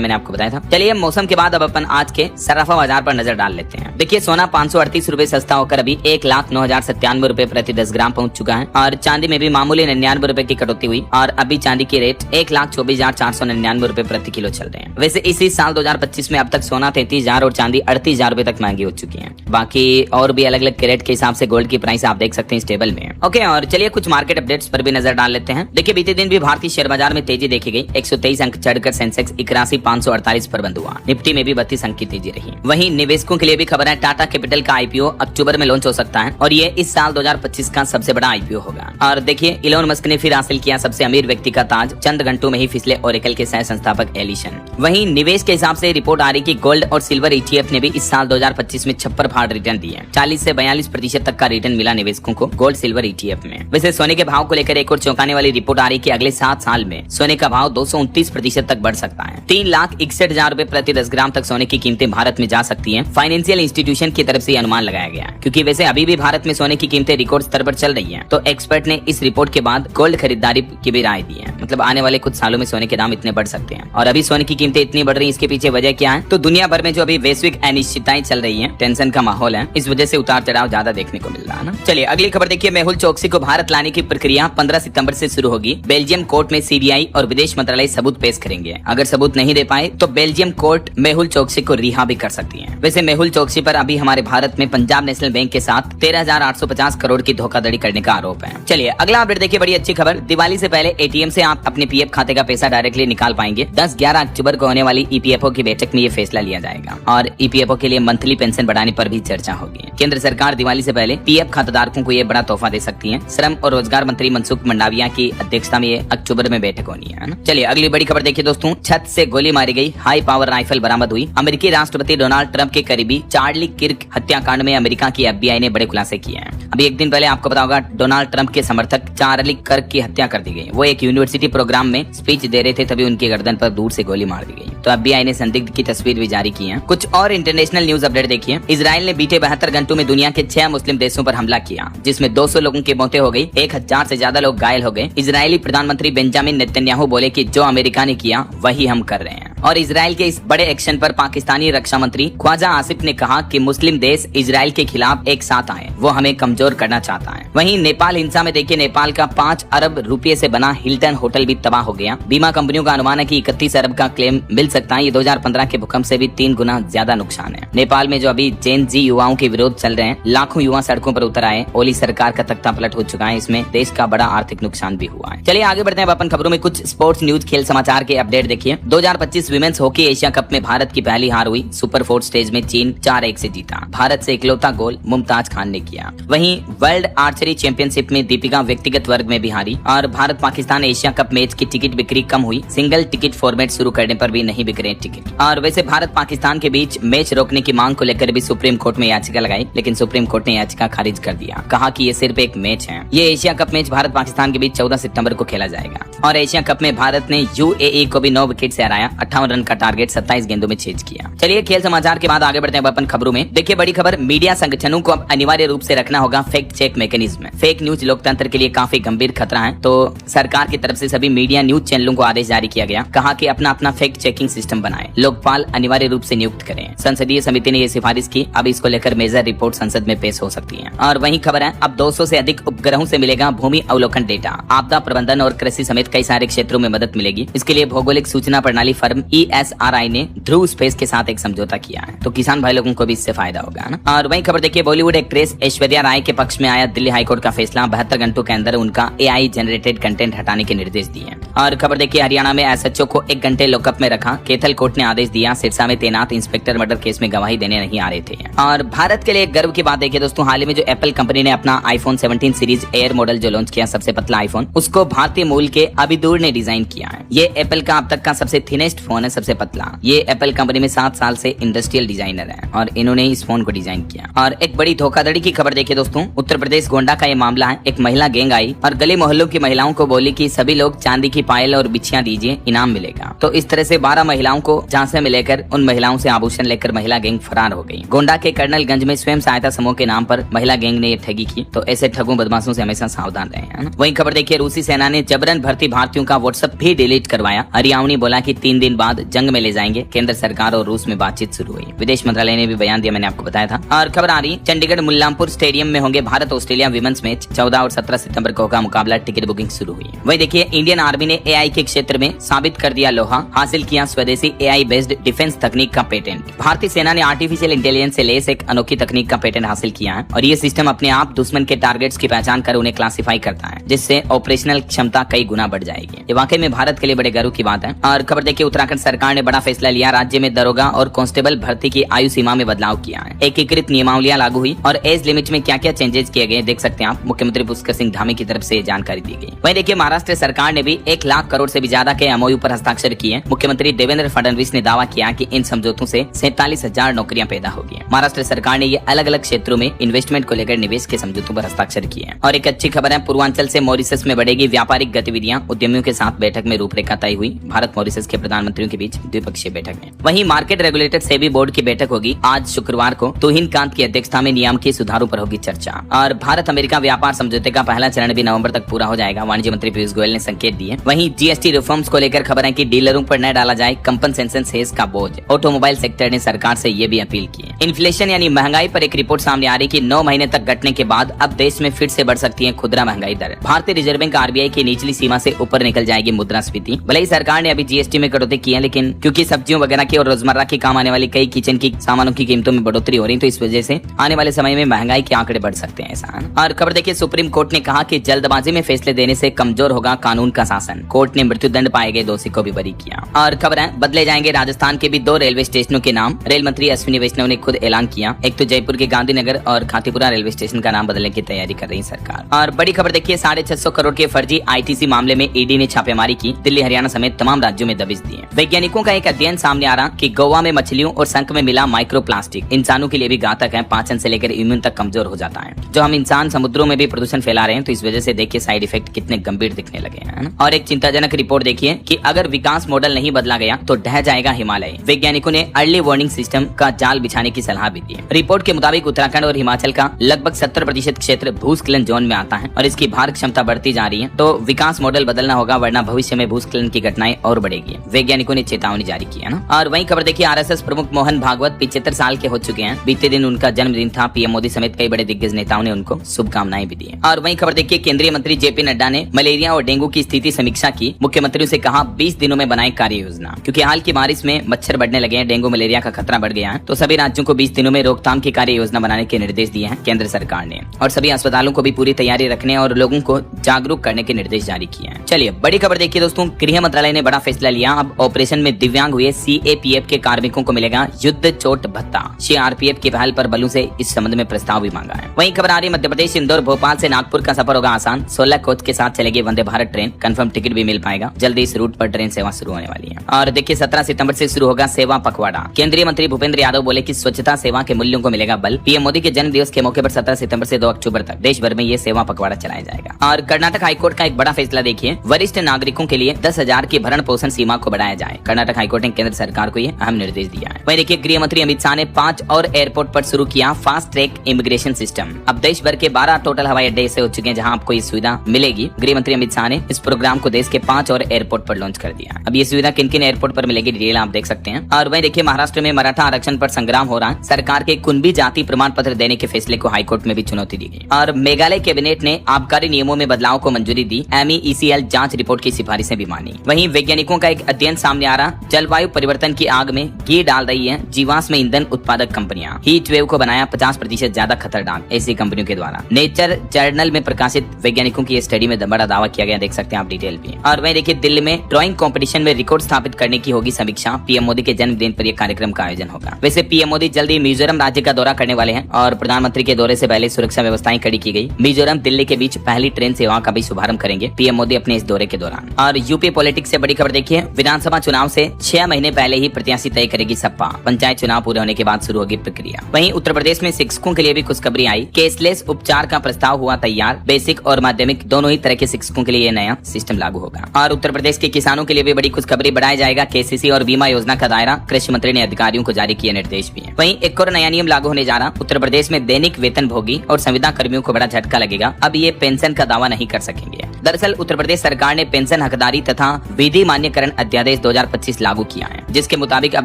मैंने आपको बताया था। चलिए मौसम के बाद अब अपन आज के सराफा बाजार पर नजर डाल लेते हैं। देखिए सोना 538 रुपए सस्ता होकर अभी 1,09,097 रुपए प्रति 10 ग्राम पहुंच चुका है और चांदी में भी मामूली 99 रुपए की कटौती हुई और अभी चांदी की रेट 1,24,499 रुपए प्रति किलो चल रहे हैं। वैसे इसी साल 2025 में अब तक सोना 33,000 और चांदी 38,000 रुपए तक महंगी हो चुकी है। बाकी और भी अलग अलग कैरेट के हिसाब से गोल्ड की प्राइस आप देख सकते हैं इस टेबल में। ओके, और चलिए कुछ मार्केट अपडेट्स पर भी नजर डाल लेते हैं। देखिए बीते दिन भी भारतीय शेयर बाजार में तेजी देखी गई। 123 अंक चढ़कर सेंसेक्स 81,548 पर बंद हुआ। निफ्टी में भी 32 अंक की तेजी रही। वहीं निवेशकों के लिए भी खबर है, टाटा कैपिटल का आईपीओ अक्टूबर में लॉन्च हो सकता है और ये इस साल 2025 का सबसे बड़ा आईपीओ होगा। और देखिए इलोन मस्क ने फिर हासिल किया सबसे अमीर व्यक्ति का ताज, चंद घंटों में ही फिसले ओरेकल के सह संस्थापक एलिशन। वहीं निवेश के हिसाब से रिपोर्ट आ रही कि गोल्ड और सिल्वर ETF ने भी इस साल 2025 में छप्पर फाड़ रिटर्न दिए। 40 से 42% तक का रिटर्न मिला निवेशकों को गोल्ड सिल्वर ETF में। वैसे सोने के भाव को लेकर एक और चौंकाने वाली रिपोर्ट आ रही कि अगले 7 साल में सोने का भाव 229% तक बढ़ सकता है। 3,61,000 रुपए प्रति 10 ग्राम तक सोने की कीमतें भारत में जा सकती हैं। फाइनेंशियल इंस्टीट्यूशन की तरफ से अनुमान लगाया गया, क्योंकि वैसे अभी भी भारत में सोने की कीमतें रिकॉर्ड स्तर पर चल रही हैं। तो एक्सपर्ट ने इस रिपोर्ट के बाद गोल्ड खरीदारी की भी राय दी है। मतलब आने वाले कुछ सालों में सोने के दाम इतने बढ़ सकते हैं। और अभी सोने की कीमतें इतनी बढ़ रही है, इसके पीछे वजह क्या है? तो दुनिया भर में जो अभी वैश्विक अनिश्चितताएं चल रही है, टेंशन का माहौल है, इस वजह से उतार चढ़ाव ज्यादा देखने को मिल रहा है ना। चलिए अगली खबर देखिए, मेहुल चोकसी को भारत लाने की प्रक्रिया 15 सितंबर से शुरू होगी। बेल्जियम कोर्ट में CBI और विदेश मंत्रालय सबूत पेश करेंगे। अगर सबूत नहीं दे पाए तो बेल्जियम कोर्ट मेहुल चोकसी को रिहा भी कर सकती है। वैसे मेहुल चोकसी पर अभी हमारे भारत में पंजाब नेशनल बैंक के साथ 13,850 करोड़ की धोखाधड़ी करने का आरोप है। चलिए अगला अपडेट देखिए, बड़ी अच्छी खबर। दिवाली से पहले ATM से आप अपने PF खाते का पैसा डायरेक्टली निकाल पाएंगे। 10-11 अक्टूबर को होने वाली EPFO की बैठक में ये फैसला लिया जाएगा और EPFO के लिए मंथली पेंशन बढ़ाने पर भी चर्चा होगी। केंद्र सरकार दिवाली से पहले PF खाताधारकों को ये बड़ा तोहफा दे सकती है। श्रम और रोजगार मंत्री मनसुख मंडाविया की अध्यक्षता में ये अक्टूबर में बैठक होनी है ना। चलिए अगली बड़ी खबर देखिए दोस्तों, छत से गोली मारी गई, हाई पावर राइफल बरामद हुई। अमेरिकी राष्ट्रपति डोनाल्ड ट्रंप के करीबी चार्ली किर्क हत्याकांड में अमेरिका की FBI ने बड़े खुलासे किए हैं। अभी एक दिन पहले आपको पता होगा डोनाल्ड ट्रंप के समर्थक चार्ली किर्क की हत्या कर दी गई। वो एक यूनिवर्सिटी प्रोग्राम में स्पीच दे रहे थे, तभी उनकी गर्दन पर दूर से गोली मार दी गई। तो FBI ने संदिग्ध की तस्वीर भी जारी की है। कुछ और इंटरनेशनल न्यूज अपडेट देखिए। इजराइल ने बीते 72 घंटों में दुनिया के 6 मुस्लिम देशों पर हमला किया, जिसमें 200 लोगों की मौतें हो गई, 1000 से ज्यादा लोग घायल हो गए। इजरायली प्रधानमंत्री बेंजामिन नेतन्याहू बोले कि जो अमेरिका ने किया वही हम कर रहे हैं। और इजराइल के इस बड़े एक्शन पर पाकिस्तानी रक्षा मंत्री ख्वाजा आसिफ ने कहा कि मुस्लिम देश इजराइल के खिलाफ एक साथ आए, वो हमें कमजोर करना चाहता है। वहीं नेपाल हिंसा में देखिए, नेपाल का 5 अरब रुपए से बना हिल्टन होटल भी तबाह हो गया। बीमा कंपनियों का अनुमान है कि 31 अरब का क्लेम मिल सकता है। ये 2015 के भूकंप से भी 3 गुना ज्यादा नुकसान है। नेपाल में जो अभी जेन जी युवाओं के विरोध चल रहे हैं, लाखों युवा सड़कों पर उतर आए। ओली सरकार का तख्ता पलट हो चुका है, इसमें देश का बड़ा आर्थिक नुकसान भी हुआ है। चलिए आगे बढ़ते हैं अपन खबरों में। कुछ स्पोर्ट्स न्यूज, खेल समाचार के अपडेट देखिए। 2025 विमेंस हॉकी एशिया कप में भारत की पहली हार हुई। सुपर 4 स्टेज में चीन 4-1 से जीता। भारत से इकलौता गोल मुमताज खान ने किया। वहीं वर्ल्ड आर्चरी चैंपियनशिप में दीपिका व्यक्तिगत वर्ग में भी हारी। और Bharat Pakistan Asia cup match की टिकट बिक्री कम हुई। सिंगल टिकट फॉर्मेट शुरू करने पर भी नहीं बिक रहे टिकट। और वैसे भारत पाकिस्तान के बीच मैच रोकने की मांग को लेकर भी सुप्रीम कोर्ट में याचिका लगाई, लेकिन सुप्रीम कोर्ट ने याचिका खारिज कर दिया। कहा कि ये सिर्फ एक मैच है। ये Asia cup match Bharat Pakistan के बीच 14 सितंबर को खेला जाएगा। और एशिया कप में भारत ने UAE को भी 9 विकेट से हराया। 58 रन का टारगेट 27 गेंदों में चेज किया। चलिए खेल समाचार के बाद आगे बढ़ते हैं अपन खबरों में। देखिए बड़ी खबर, मीडिया संगठनों को अब अनिवार्य रूप से रखना होगा fact check mechanism. Fake news लोकतंत्र के लिए काफी गंभीर खतरा है। तो सरकार की तरफ से सभी मीडिया न्यूज चैनलों को आदेश जारी किया गया। कहा कि अपना अपना फैक्ट चेकिंग सिस्टम बनाए, लोकपाल अनिवार्य रूप से नियुक्त करें। संसदीय समिति ने ये सिफारिश की। अब इसको लेकर मेजर रिपोर्ट संसद में पेश हो सकती है। और वही खबर है, अब 200 से अधिक उपग्रहों से मिलेगा भूमि अवलोकन डेटा। आपदा प्रबंधन और कृषि समेत कई सारे क्षेत्रों में मदद मिलेगी। इसके लिए भौगोलिक सूचना प्रणाली फर्म ESRI ने ध्रुव स्पेस के साथ एक समझौता किया है। तो किसान भाई लोगों को भी इससे फायदा होगा ना। और वही खबर देखिए, बॉलीवुड एक्ट्रेस ऐश्वर्या राय के पक्ष में आया दिल्ली हाईकोर्ट का फैसला। 72 घंटों के अंदर उनका AI जनरेटेड कंटेंट हटाने के निर्देश दिए। और खबर देखिए, हरियाणा में SHO को 1 घंटे लॉकअप में रखा। कैथल कोर्ट ने आदेश दिया। सिरसा में तैनात इंस्पेक्टर मर्डर केस में गवाही देने नहीं आ रहे थे। और भारत के लिए गर्व की बात देखिए दोस्तों, हाल ही में जो एप्पल कंपनी ने अपना iPhone 17 सीरीज एयर मॉडल जो लॉन्च किया, सबसे पतला आईफोन, उसको भारतीय मूल के अबिदूर ने डिजाइन किया है। ये एप्पल का अब तक का सबसे थिनेस्ट फोन फोन है सबसे पतला। ये एप्पल कंपनी में 7 साल से इंडस्ट्रियल डिजाइनर है और इन्होंने इस फोन को डिजाइन किया। और एक बड़ी धोखाधड़ी की खबर देखिए दोस्तों, उत्तर प्रदेश गोंडा का ये मामला है। एक महिला गैंग आई और गली मोहल्लों की महिलाओं को बोली कि सभी लोग चांदी की पायल और बिछियां दीजिए, इनाम मिलेगा। तो इस तरह से 12 महिलाओं को झांसे में लेकर उन महिलाओं से आभूषण लेकर महिला गैंग फरार हो गई। गोंडा के कर्नलगंज में स्वयं सहायता समूह के नाम पर महिला गैंग ने ये ठगी की। तो ऐसे ठगों बदमाशों से हमेशा सावधान रहे। वहीं खबर देखिए, रूसी सेना ने जबरन भर्ती भारतीयों का व्हाट्सएप भी डिलीट करवाया। हरियावनी बोला कि 3 दिन बाद जंग में ले जाएंगे। केंद्र सरकार और रूस में बातचीत शुरू हुई। विदेश मंत्रालय ने भी बयान दिया, मैंने आपको बताया था। और खबर आ रही, चंडीगढ़ मुल्लामपुर स्टेडियम में होंगे भारत ऑस्ट्रेलिया विमेंस मैच। 14 और 17 सितंबर को होगा मुकाबला। टिकट बुकिंग शुरू हुई। वही देखिए, इंडियन आर्मी ने एआई के क्षेत्र में साबित कर दिया लोहा, हासिल किया स्वदेशी एआई बेस्ड डिफेंस तकनीक का पेटेंट। भारतीय सेना ने आर्टिफिशियल इंटेलिजेंस से लेस एक अनोखी तकनीक का पेटेंट हासिल किया है और ये सिस्टम अपने आप दुश्मन के टारगेट्स की पहचान कर उन्हें क्लासिफाई करता है, जिससे ऑपरेशनल क्षमता कई गुना बढ़ जाएगी। ये वाकई में भारत के लिए बड़े गर्व की बात है। और खबर देखिए, उत्तराखंड सरकार ने बड़ा फैसला लिया। राज्य में दरोगा और कांस्टेबल भर्ती की आयु सीमा में बदलाव किया है। एकीकृत नियमावलियां लागू हुई और एज लिमिट में क्या क्या चेंजेस किए गए देख सकते हैं आप। मुख्यमंत्री पुष्कर सिंह धामी की तरफ से जानकारी दी गई। वहीं देखिए, महाराष्ट्र सरकार ने भी 1 लाख करोड़ से भी ज्यादा के एमओयू पर हस्ताक्षर किए। मुख्यमंत्री देवेंद्र फडणवीस ने दावा किया कि इन समझौतों से 47,000 नौकरियां पैदा होगी। महाराष्ट्र सरकार ने ये अलग अलग क्षेत्रों में इन्वेस्टमेंट को लेकर निवेश के समझौतों पर हस्ताक्षर किए। और एक अच्छी खबर है, पूर्वांचल से मॉरिशस में बढ़ेगी व्यापारिक गतिविधियां। उद्यमियों के साथ बैठक में रूपरेखा तय हुई। भारत मॉरिशस के प्रधानमंत्रियों के बीच द्विपक्षीय बैठक में। वहीं मार्केट रेगुलेटर सेबी बोर्ड की बैठक होगी आज शुक्रवार को। तुहिन कांत की अध्यक्षता में नियामकीय सुधारों पर होगी चर्चा। और भारत अमेरिका व्यापार समझौते का पहला चरण भी नवंबर तक पूरा हो जाएगा, वाणिज्य मंत्री पीयूष गोयल ने संकेत दिए। वहीं जीएसटी रिफॉर्म्स को लेकर खबर है कि डीलरों पर न डाला जाए कंपनसेशन सेस का बोझ। ऑटोमोबाइल सेक्टर ने सरकार से ये भी अपील की है। इन्फ्लेशन यानी महंगाई पर एक रिपोर्ट सामने आ रही कि 9 महीने तक घटने के बाद अब देश में फिर से बढ़ सकती है खुदरा महंगाई दर। भारतीय रिजर्व बैंक आरबीआई की निचली सीमा से ऊपर निकल जाएगी मुद्रास्फीति। भले ही सरकार ने अभी जीएसटी में कटौती की है, लेकिन क्योंकि सब्जियों वगैरह की और रोजमर्रा की काम आने वाली कई किचन की सामानों की कीमतों में बढ़ोतरी हो रही, तो इस वजह से आने वाले समय में महंगाई के आंकड़े बढ़ सकते हैं ऐसा। और खबर देखिए, सुप्रीम कोर्ट ने कहा कि जल्दबाजी में फैसले देने से कमजोर होगा कानून का शासन। कोर्ट ने मृत्युदंड पाए गए दोषी को भी बरी किया। और खबर है, बदले जाएंगे राजस्थान के भी 2 रेलवे स्टेशनों के नाम। रेल मंत्री अश्विनी वैष्णव ने खुद ऐलान किया। एक तो जयपुर के गांधीनगर और खातीपुरा रेलवे स्टेशन का नाम बदलने की तैयारी कर रही सरकार। और बड़ी खबर देखिए, 650 करोड़ के फर्जी आईटीसी मामले में ईडी ने छापेमारी की। दिल्ली हरियाणा समेत तमाम राज्यों में दबिश दिए। वैज्ञानिकों का एक अध्ययन सामने आ रहा कि गोवा में मछलियों और शंख में मिला माइक्रो प्लास्टिक इंसानों के लिए भी घातक है। पाचन से लेकर इम्यून तक कमजोर हो जाता है। जो हम इंसान समुद्रों में भी प्रदूषण फैला रहे हैं, तो इस वजह से देखिए साइड इफेक्ट कितने गंभीर दिखने लगे हैं। और एक चिंताजनक रिपोर्ट देखिए कि अगर विकास मॉडल नहीं बदला गया तो ढह जाएगा हिमालय। वैज्ञानिकों ने अर्ली वार्निंग सिस्टम का जाल बिछाने की सलाह भी दी है। रिपोर्ट के मुताबिक उत्तराखंड और हिमाचल का लगभग 70% क्षेत्र भूस्खलन जोन में आता है और इसकी भार क्षमता बढ़ती जा रही है। तो विकास मॉडल बदलना होगा, वरना भविष्य में भूस्खलन की घटनाएं और बढ़ेगी। वैज्ञानिकों ने चेतावनी जारी की है ना। और वहीं खबर देखिए, आरएसएस प्रमुख मोहन भागवत 75 साल के हो चुके हैं। बीते दिन उनका जन्मदिन था। पीएम मोदी समेत कई बड़े दिग्गज नेताओं ने उनको शुभकामनाएं भी दी। और वहीं खबर देखिए, केंद्रीय मंत्री जेपी नड्डा ने मलेरिया और डेंगू की स्थिति समीक्षा की। मुख्यमंत्रियों से कहा 20 दिनों में बनाए कार्य योजना, क्योंकि हाल की बारिश में मच्छर बढ़ने लगे हैं, डेंगू मलेरिया का खतरा बढ़ गया है। तो सभी राज्यों को 20 दिनों में रोकथाम की कार्य योजना बनाने के निर्देश दिए हैं केंद्र सरकार ने। और सभी अस्पतालों को भी पूरी तैयारी रखने और लोगों को जागरूक करने के निर्देश जारी किए हैं। चलिए बड़ी खबर देखिए दोस्तों, गृह मंत्रालय ने बड़ा फैसला लिया। अब ऑपरेशन में दिव्यांग हुए सीएपीएफ के कार्मिकों को मिलेगा युद्ध चोट भत्ता। सीआरपीएफ की पहल पर बलों से इस संबंध में प्रस्ताव भी मांगा है। वहीं खबर आ रही, मध्य प्रदेश इंदौर भोपाल से नागपुर का सफर होगा आसान। 16 कोच के साथ चलेगी Vande Bharat train. Confirm ticket भी मिल पाएगा। जल्दी इस रूट पर ट्रेन सेवा शुरू होने वाली है। और देखिए 17 सितंबर से शुरू होगा सेवा पखवाड़ा। केंद्रीय मंत्री भूपेंद्र यादव बोले कि स्वच्छता सेवा के मूल्यों को मिलेगा बल। पीएम मोदी के जन्म दिवस के मौके पर 17 सितंबर से 2 अक्टूबर तक देश भर में ये सेवा पखवाड़ा चलाया जाएगा। और कर्नाटक हाईकोर्ट का एक बड़ा फैसला देखिए, वरिष्ठ नागरिकों के लिए 10,000 की भरण पोषण सीमा को बढ़ाया जाए। कर्नाटक हाईकोर्ट ने केंद्र सरकार को ये अहम निर्देश दिया है। वहीं देखिए गृह मंत्री अमित शाह ने 5 और एयरपोर्ट पर शुरू किया फास्ट ट्रैक इमिग्रेशन सिस्टम। अब देश भर के 12 टोटल हवाई अड्डे ऐसे हो चुके हैं जहां आपको ये सुविधा मिलेगी। गृह मंत्री अमित शाह ने इस प्रोग्राम को देश के 5 और एयरपोर्ट पर लॉन्च कर दिया। अब ये सुविधा किन किन एयरपोर्ट पर मिलेगी, डिटेल आप देख सकते हैं। और वहीं देखिए महाराष्ट्र में मराठा आरक्षण पर संग्राम हो रहा है। सरकार के कुनबी जाति प्रमाण पत्र देने के फैसले को हाईकोर्ट में भी चुनौती दी गई। और मेघालय कैबिनेट ने आबकारी नियमों में बदलाव को मंजूरी दी। MEECL जांच रिपोर्ट की सिफारिशें भी मानी। वहीं वैज्ञानिकों का एक अध्ययन सामने आ रहा, जलवायु परिवर्तन की आग में घी डाल रही है जीवाश्म ईंधन उत्पादक कंपनियां। हीट वेव को बनाया 50% ज्यादा खतरनाक ऐसी कंपनियों के द्वारा। नेचर जर्नल में प्रकाशित वैज्ञानिकों की स्टडी में बड़ा दावा किया गया, देख सकते हैं आप डिटेल भी। और वहीं देखिए दिल्ली में ड्राइंग कंपटीशन में रिकॉर्ड स्थापित करने की होगी समीक्षा। पीएम मोदी के जन्मदिन पर यह कार्यक्रम का आयोजन होगा। वैसे पीएम मोदी जल्दी मिजोरम राज्य का दौरा करने वाले हैं और प्रधानमंत्री के दौरे से पहले सुरक्षा व्यवस्थाएं कड़ी की गई। मिजोरम दिल्ली के बीच पहली ट्रेन सेवा का भी शुभारंभ करेंगे पीएम मोदी अपने इस दौरे के दौरान। और यूपी पॉलिटिक्स से बड़ी खबर देखिए, विधानसभा चुनाव से 6 महीने पहले ही प्रत्याशी तय करेगी सपा। पंचायत चुनाव पूरे होने के बाद शुरू होगी प्रक्रिया। वहीं उत्तर प्रदेश में शिक्षकों के लिए भी खुशखबरी आई। केसलेस उपचार का प्रस्ताव हुआ तैयार। बेसिक और माध्यमिक दोनों ही तरह के शिक्षकों के लिए ये नया सिस्टम लागू होगा। और उत्तर प्रदेश के किसानों के लिए भी बड़ी खुशखबरी, बढ़ाया जाएगा केसीसी और बीमा योजना का दायरा। कृषि मंत्री ने अधिकारियों को जारी किए निर्देश भी हैं। वहीं एक और नया नियम लागू होने जा रहा। उत्तर प्रदेश में दैनिक वेतन भोगी और संविदा कर्मियों को बड़ा झटका लगेगा। अब ये पेंशन का दावा नहीं कर सकेंगे। दरअसल उत्तर प्रदेश सरकार ने पेंशन हकदारी तथा विधि मान्यकरण अध्यादेश 2025 लागू किया है, जिसके मुताबिक अब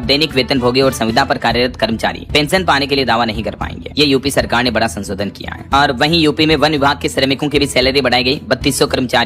दैनिक वेतन भोगी और संविदा पर कार्यरत कर्मचारी पेंशन पाने के लिए दावा नहीं कर पाएंगे। ये यूपी सरकार ने बड़ा संशोधन किया है। और वहीं यूपी में वन विभाग के श्रमिकों की भी सैलरी बढ़ाई गई। 3200 कर्मचारी